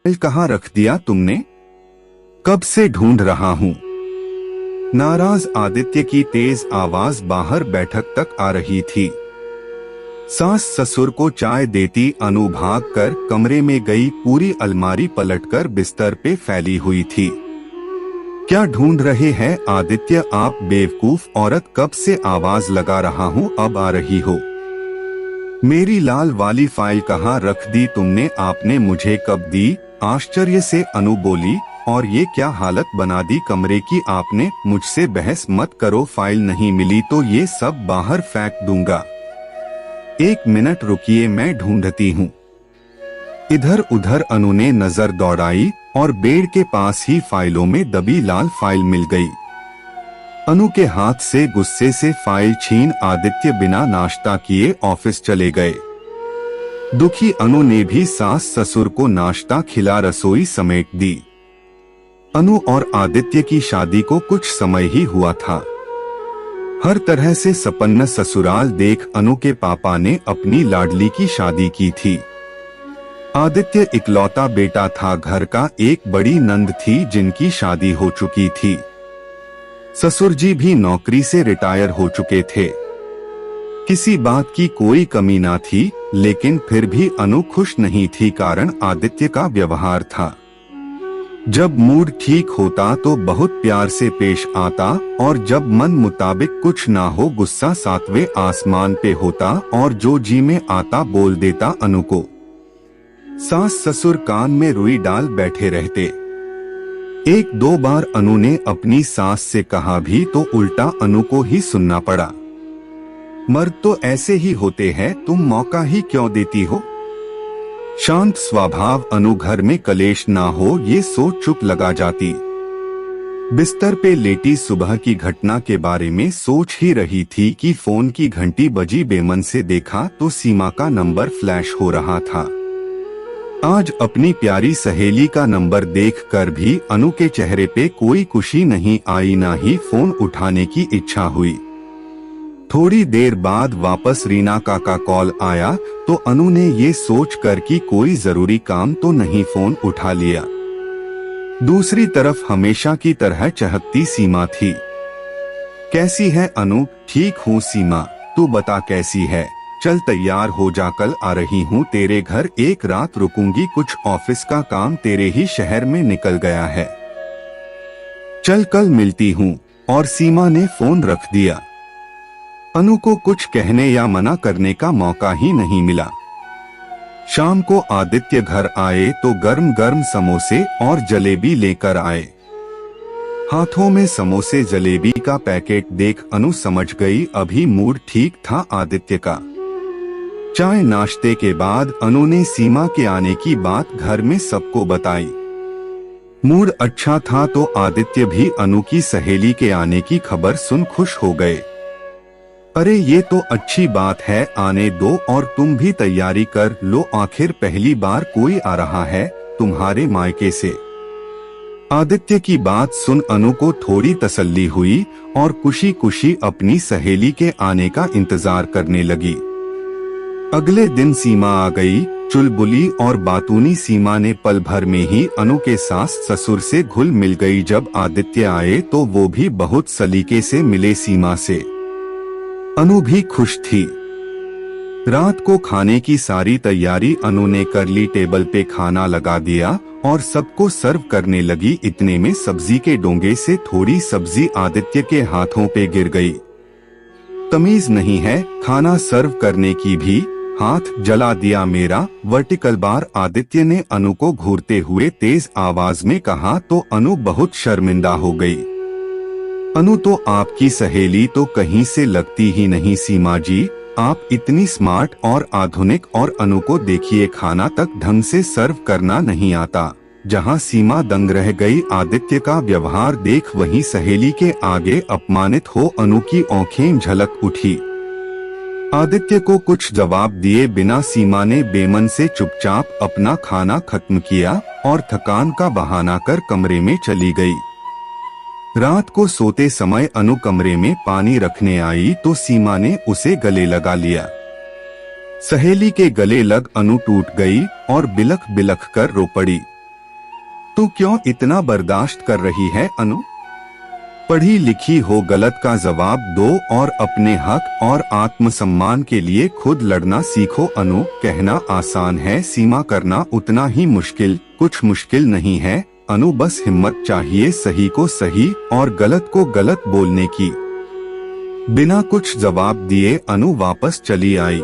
कहाँ रख दिया तुमने? कब से ढूंढ रहा हूँ। नाराज आदित्य की तेज आवाज बाहर बैठक तक आ रही थी। सास ससुर को चाय देती अनु भाग कर कमरे में गई। पूरी अलमारी पलटकर बिस्तर पे फैली हुई थी। क्या ढूंढ रहे हैं आदित्य आप बेवकूफ औरत? कब से आवाज लगा रहा हूँ, अब आ रही हो। मेरी लाल वाली फाइल कहाँ रख दी तुमने? आपने मुझे कब दी? आश्चर्य से अनु बोली। और ये क्या हालत बना दी कमरे की आपने? मुझसे बहस मत करो, फाइल नहीं मिली तो ये सब बाहर फेंक दूंगा। 1 मिनट रुकिए, मैं ढूंढती हूँ। इधर उधर अनु ने नजर दौड़ाई और बेड के पास ही फाइलों में दबी लाल फाइल मिल गई। अनु के हाथ से गुस्से से फाइल छीन आदित्य बिना नाश्ता किए ऑफिस चले गए। दुखी अनु ने भी सास ससुर को नाश्ता खिला रसोई समेट दी। अनु और आदित्य की शादी को कुछ समय ही हुआ था। हर तरह से संपन्न ससुराल देख अनु के पापा ने अपनी लाडली की शादी की थी। आदित्य इकलौता बेटा था घर का। एक बड़ी नंद थी जिनकी शादी हो चुकी थी। ससुर जी भी नौकरी से रिटायर हो चुके थे। किसी बात की कोई कमी ना थी, लेकिन फिर भी अनु खुश नहीं थी। कारण आदित्य का व्यवहार था। जब मूड ठीक होता तो बहुत प्यार से पेश आता और जब मन मुताबिक कुछ ना हो गुस्सा 7वें आसमान पे होता और जो जी में आता बोल देता अनु को। सास ससुर कान में रुई डाल बैठे रहते। 1-2 बार अनु ने अपनी सास से कहा भी तो उल्टा अनु को ही सुनना पड़ा। मर्द तो ऐसे ही होते हैं, तुम मौका ही क्यों देती हो? शांत स्वभाव अनु घर में कलेश ना हो ये सोच चुप लगा जाती। बिस्तर पे लेटी सुबह की घटना के बारे में सोच ही रही थी कि फोन की घंटी बजी। बेमन से देखा तो सीमा का नंबर फ्लैश हो रहा था। आज अपनी प्यारी सहेली का नंबर देखकर भी अनु के चेहरे पे कोई खुशी नहीं आई, ना ही फोन उठाने की इच्छा हुई। थोड़ी देर बाद वापस रीना का कॉल आया तो अनु ने ये सोच कर कि कोई जरूरी काम तो नहीं फोन उठा लिया। दूसरी तरफ हमेशा की तरह चहकती सीमा थी। कैसी है अनु? ठीक हूँ सीमा, तू बता कैसी है? चल तैयार हो जा, कल आ रही हूँ तेरे घर। 1 रात रुकूंगी, कुछ ऑफिस का काम तेरे ही शहर में निकल गया है। चल कल मिलती हूँ। और सीमा ने फोन रख दिया। अनु को कुछ कहने या मना करने का मौका ही नहीं मिला। शाम को आदित्य घर आए तो गर्म गर्म समोसे और जलेबी लेकर आए। हाथों में समोसे जलेबी का पैकेट देख अनु समझ गई अभी मूड ठीक था आदित्य का। चाय नाश्ते के बाद अनु ने सीमा के आने की बात घर में सबको बताई। मूड अच्छा था तो आदित्य भी अनु की सहेली के आने की खबर सुन खुश हो गए। अरे ये तो अच्छी बात है, आने दो और तुम भी तैयारी कर लो, आखिर पहली बार कोई आ रहा है तुम्हारे मायके से। आदित्य की बात सुन अनु को थोड़ी तसल्ली हुई और खुशी खुशी अपनी सहेली के आने का इंतजार करने लगी। अगले दिन सीमा आ गई। चुलबुली और बातूनी सीमा ने पल भर में ही अनु के सास ससुर से घुल मिल गई। जब आदित्य आए तो वो भी बहुत सलीके से मिले सीमा से। अनु भी खुश थी। रात को खाने की सारी तैयारी अनु ने कर ली। टेबल पे खाना लगा दिया और सबको सर्व करने लगी। इतने में सब्जी के डोंगे से थोड़ी सब्जी आदित्य के हाथों पे गिर गई। तमीज नहीं है खाना सर्व करने की भी, हाथ जला दिया मेरा। वर्टिकल बार आदित्य ने अनु को घूरते हुए तेज आवाज में कहा तो अनु बहुत शर्मिंदा हो गई। अनु तो आपकी सहेली तो कहीं से लगती ही नहीं सीमा जी, आप इतनी स्मार्ट और आधुनिक, और अनु को देखिए खाना तक ढंग से सर्व करना नहीं आता। जहां सीमा दंग रह गई आदित्य का व्यवहार देख, वहीं सहेली के आगे अपमानित हो अनु की आंखें झलक उठी। आदित्य को कुछ जवाब दिए बिना सीमा ने बेमन से चुपचाप अपना खाना खत्म किया और थकान का बहाना कर कमरे में चली गई। रात को सोते समय अनु कमरे में पानी रखने आई तो सीमा ने उसे गले लगा लिया। सहेली के गले लग अनु टूट गई और बिलख बिलख कर रो पड़ी। तू क्यों इतना बर्दाश्त कर रही है अनु? पढ़ी लिखी हो, गलत का जवाब दो और अपने हक और आत्मसम्मान के लिए खुद लड़ना सीखो अनु। कहना आसान है, सीमा करना उतना ही मुश्किल। कुछ मुश्किल नहीं है अनु, बस हिम्मत चाहिए सही को सही और गलत को गलत बोलने की। बिना कुछ जवाब दिए अनु वापस चली आई।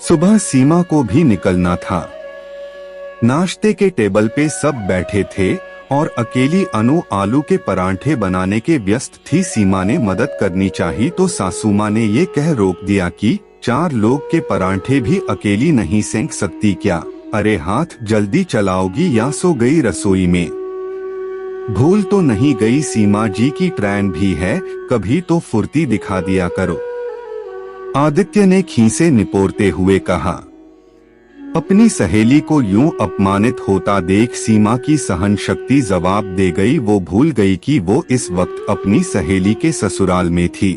सुबह सीमा को भी निकलना था। नाश्ते के टेबल पे सब बैठे थे और अकेली अनु आलू के परांठे बनाने के व्यस्त थी। सीमा ने मदद करनी चाहिए तो सासू माँ ने ये कह रोक दिया कि 4 लोग के परांठे भी अकेली नहीं सेंक सकती क्या? अरे हाथ जल्दी चलाओगी या सो गई रसोई में? भूल तो नहीं गई, सीमा जी की ट्रेन भी है, कभी तो फुर्ती दिखा दिया करो। आदित्य ने खीसे निपोरते हुए कहा। अपनी सहेली को यूं अपमानित होता देख सीमा की सहन शक्ति जवाब दे गई। वो भूल गई कि वो इस वक्त अपनी सहेली के ससुराल में थी।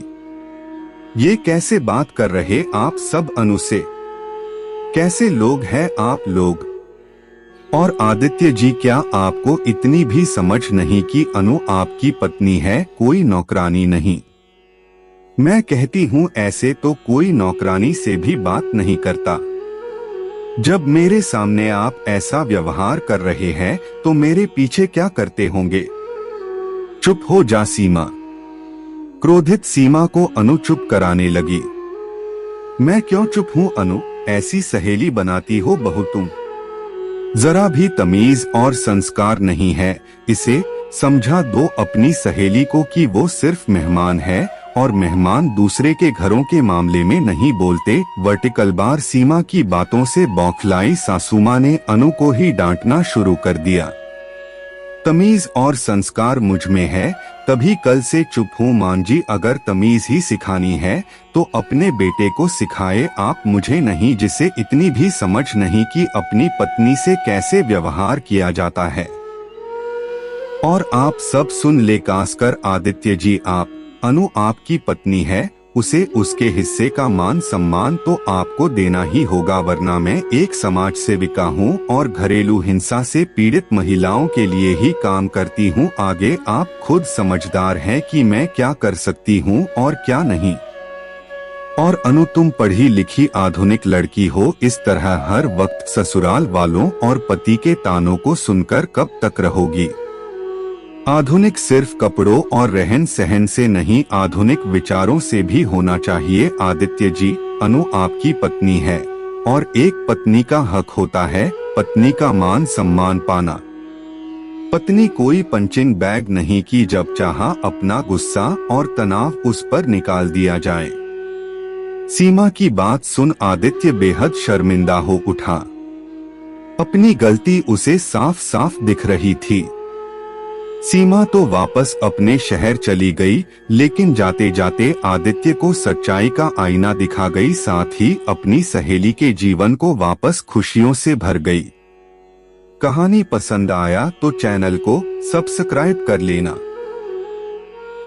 ये कैसे बात कर रहे आप सब अनु से? कैसे लोग हैं आप लोग? और आदित्य जी, क्या आपको इतनी भी समझ नहीं कि अनु आपकी पत्नी है, कोई नौकरानी नहीं? मैं कहती हूँ ऐसे तो कोई नौकरानी से भी बात नहीं करता। जब मेरे सामने आप ऐसा व्यवहार कर रहे हैं तो मेरे पीछे क्या करते होंगे? चुप हो जा सीमा। क्रोधित सीमा को अनु चुप कराने लगी। मैं क्यों चुप हूँ अनु? ऐसी सहेली बनाती हो बहू तुम। जरा भी तमीज और संस्कार नहीं है इसे। समझा दो अपनी सहेली को कि वो सिर्फ मेहमान है और मेहमान दूसरे के घरों के मामले में नहीं बोलते। वर्टिकल बार सीमा की बातों से बौखलाई सासू माँ ने अनु को ही डांटना शुरू कर दिया। तमीज और संस्कार मुझ में है, तभी कल से चुप हूँ मान जी। अगर तमीज ही सिखानी है तो अपने बेटे को सिखाए, आप मुझे नहीं, जिसे इतनी भी समझ नहीं कि अपनी पत्नी से कैसे व्यवहार किया जाता है। और आप सब सुन ले खासकर आदित्य जी, आप अनु आपकी पत्नी है, उसे उसके हिस्से का मान सम्मान तो आपको देना ही होगा, वरना मैं एक समाज सेविका हूँ और घरेलू हिंसा से पीड़ित महिलाओं के लिए ही काम करती हूँ। आगे आप खुद समझदार हैं कि मैं क्या कर सकती हूँ और क्या नहीं। और अनु, तुम पढ़ी लिखी आधुनिक लड़की हो, इस तरह हर वक्त ससुराल वालों और पति के तानों को सुनकर कब तक रहोगी? आधुनिक सिर्फ कपड़ों और रहन सहन से नहीं, आधुनिक विचारों से भी होना चाहिए। आदित्य जी, अनु आपकी पत्नी है और एक पत्नी का हक होता है पत्नी का मान सम्मान पाना। पत्नी कोई पंचिंग बैग नहीं कि जब चाहा अपना गुस्सा और तनाव उस पर निकाल दिया जाए। सीमा की बात सुन आदित्य बेहद शर्मिंदा हो उठा। अपनी गलती उसे साफ साफ दिख रही थी। सीमा तो वापस अपने शहर चली गई, लेकिन जाते जाते आदित्य को सच्चाई का आईना दिखा गई, साथ ही अपनी सहेली के जीवन को वापस खुशियों से भर गई। कहानी पसंद आया तो चैनल को सब्सक्राइब कर लेना।